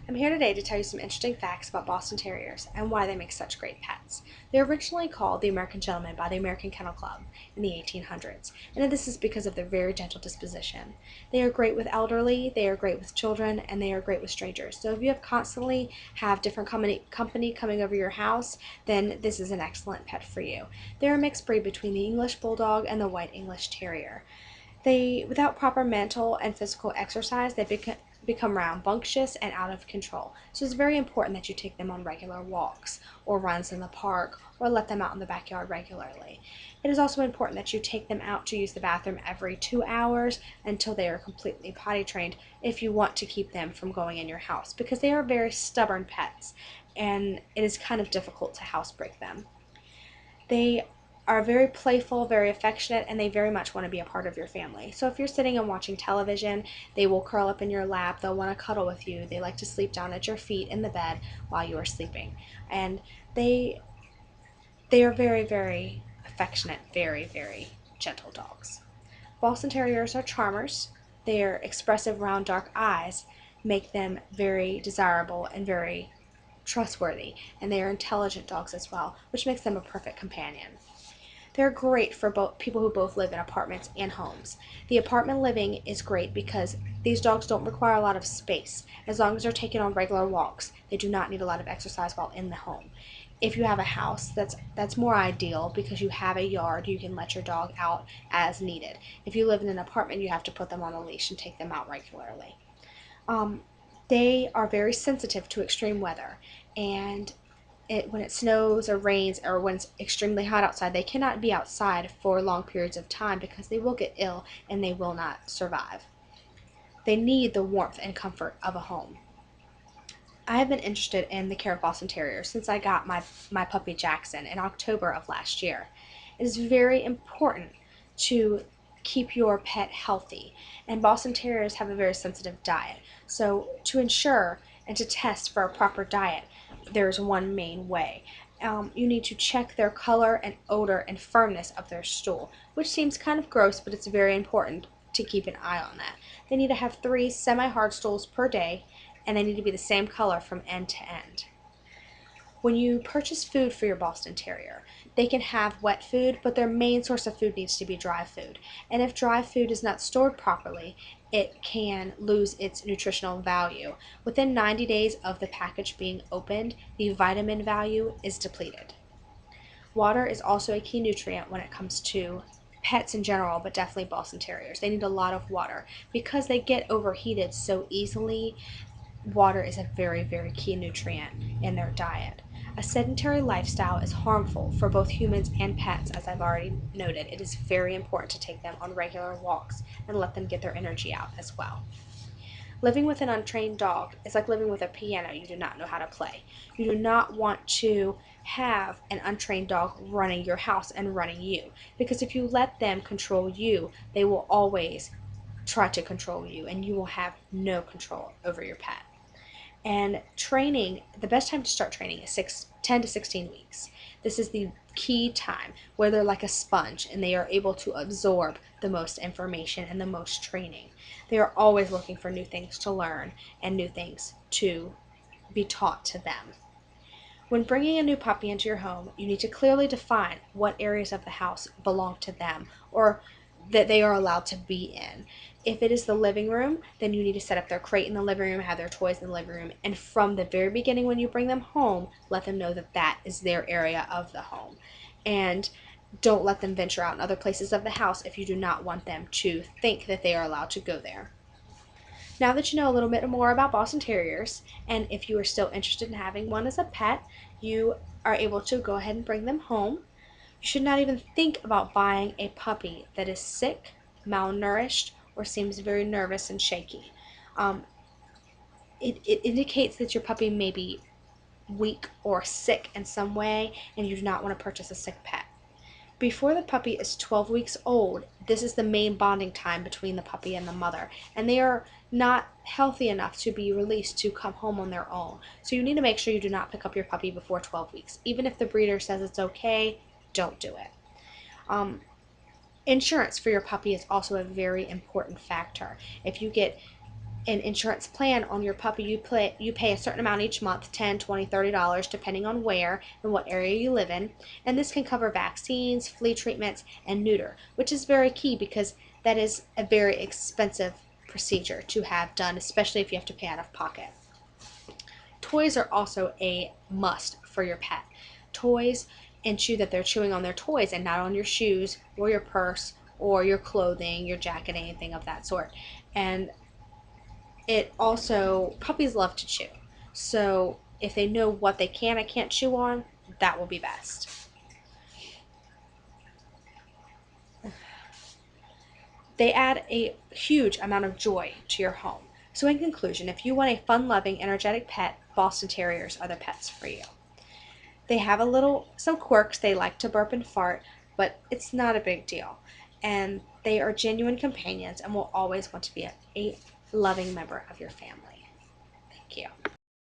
I'm here today to tell you some interesting facts about Boston Terriers and why they make such great pets. They were originally called the American Gentleman by the American Kennel Club in the 1800s, and this is because of their very gentle disposition. They are great with elderly, they are great with children, and they are great with strangers. So if you constantly have different company coming over your house, then this is an excellent pet for you. They're a mixed breed between the English Bulldog and the White English Terrier. Without proper mental and physical exercise, they become rambunctious and out of control. So it's very important that you take them on regular walks or runs in the park or let them out in the backyard regularly. It is also important that you take them out to use the bathroom every 2 hours until they are completely potty trained if you want to keep them from going in your house, because they are very stubborn pets and it is kind of difficult to housebreak them. They are very playful, very affectionate, and they very much want to be a part of your family. So if you're sitting and watching television, they will curl up in your lap, they'll want to cuddle with you, they like to sleep down at your feet in the bed while you are sleeping. And they they are very, very affectionate, very, very gentle dogs. Boston Terriers are charmers. Their expressive round dark eyes make them very desirable and very trustworthy, and they are intelligent dogs as well, which makes them a perfect companion. They're great for both people who both live in apartments and homes. The apartment living is great because these dogs don't require a lot of space. As long as they're taken on regular walks, they do not need a lot of exercise while in the home. If you have a house, that's more ideal because you have a yard, you can let your dog out as needed. If you live in an apartment, you have to put them on a leash and take them out regularly. Um, they are very sensitive to extreme weather, and when it snows or rains or when it's extremely hot outside, they cannot be outside for long periods of time because they will get ill and they will not survive. They need the warmth and comfort of a home. I have been interested in the care of Boston Terriers since I got my puppy Jackson in October of last year. It is very important to keep your pet healthy, and Boston Terriers have a very sensitive diet. So, to ensure and to test for a proper diet, there's one main way. You need to check their color and odor and firmness of their stool, which seems kind of gross, but it's very important to keep an eye on that. They need to have 3 semi-hard stools per day, and they need to be the same color from end to end. When you purchase food for your Boston Terrier, they can have wet food, but their main source of food needs to be dry food. And if dry food is not stored properly, it can lose its nutritional value. Within 90 days of the package being opened, the vitamin value is depleted. Water is also a key nutrient when it comes to pets in general, but definitely Boston Terriers. They need a lot of water because they get overheated so easily. Water is a very, very key nutrient in their diet. A sedentary lifestyle is harmful for both humans and pets, as I've already noted. It is very important to take them on regular walks and let them get their energy out as well. Living with an untrained dog is like living with a piano you do not know how to play. You do not want to have an untrained dog running your house and running you, because if you let them control you, they will always try to control you and you will have no control over your pet. And training, the best time to start training is 10 to 16 weeks. This is the key time where they're like a sponge and they are able to absorb the most information and the most training. They are always looking for new things to learn and new things to be taught to them. When bringing a new puppy into your home, you need to clearly define what areas of the house belong to them or that they are allowed to be in. If it is the living room, then you need to set up their crate in the living room, have their toys in the living room, and from the very beginning when you bring them home, let them know that that is their area of the home. And don't let them venture out in other places of the house if you do not want them to think that they are allowed to go there. Now that you know a little bit more about Boston Terriers, and if you are still interested in having one as a pet, you are able to go ahead and bring them home. You should not even think about buying a puppy that is sick, malnourished, or seems very nervous and shaky. Um, it indicates that your puppy may be weak or sick in some way, and you do not want to purchase a sick pet. Before the puppy is 12 weeks old, this is the main bonding time between the puppy and the mother, and they are not healthy enough to be released to come home on their own. So you need to make sure you do not pick up your puppy before 12 weeks. Even if the breeder says it's okay, don't do it. Um, Insurance for your puppy is also a very important factor. If you get an insurance plan on your puppy, you pay a certain amount each month, $10, $20, $30, depending on where and what area you live in. And this can cover vaccines, flea treatments, and neuter, which is very key because that is a very expensive procedure to have done, especially if you have to pay out of pocket. Toys are also a must for your pet. Toys ensure that they're chewing on their toys and not on your shoes or your purse or your clothing, your jacket, anything of that sort. And it also, puppies love to chew. So if they know what they can and can't chew on, that will be best. They add a huge amount of joy to your home. So in conclusion, if you want a fun-loving, energetic pet, Boston Terriers are the pets for you. They have some quirks. They like to burp and fart, but it's not a big deal. And they are genuine companions and will always want to be a loving member of your family.